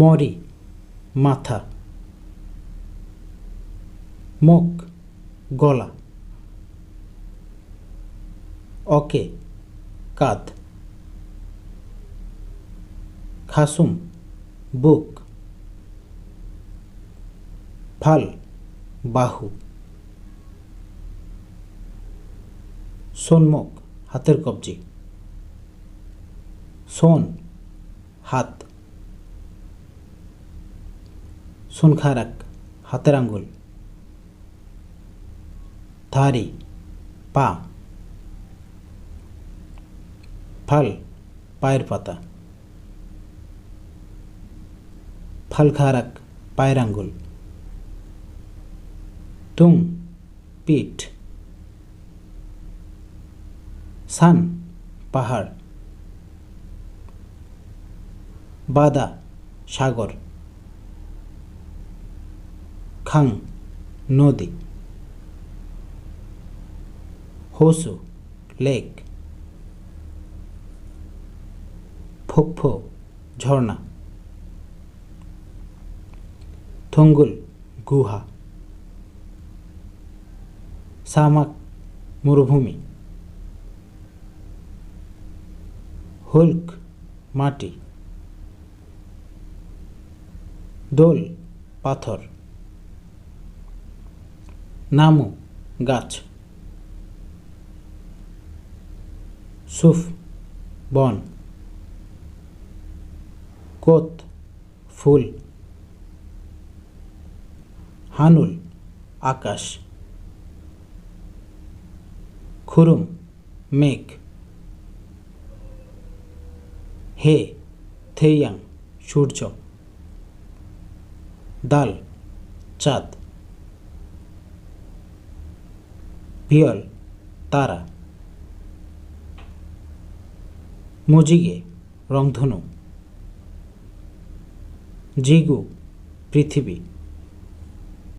মরি মাথা, মুখ গলা, অকে কাঁধ, খাসুম বুক, ফাল বাহু, সোনমুখ হাতের কবজি, সোন হাত, সোনখারাক হাতের আঙ্গুল, থারি পা, ফাল পায়ের পাতা, ফালখারাক পায়ের আঙ্গুল, তুং পিঠ, সান পাহাড়, বাদা সাগর, খাং নদী, হোসু লেক, ফোকফো ঝর্ণা, থঙ্গুল গুহা, সামাক মরুভূমি, হুল্ক মাটি, দোল পাথর, নামু গাছ, সুফ বন, কোত ফুল, হানুল আকাশ, খুরুম মেঘ, হে থেইয়াং সূর্য, দাল চাঁদ, ভিয়ল তারা, মুজিগে রংধনু, জিগু পৃথিবী।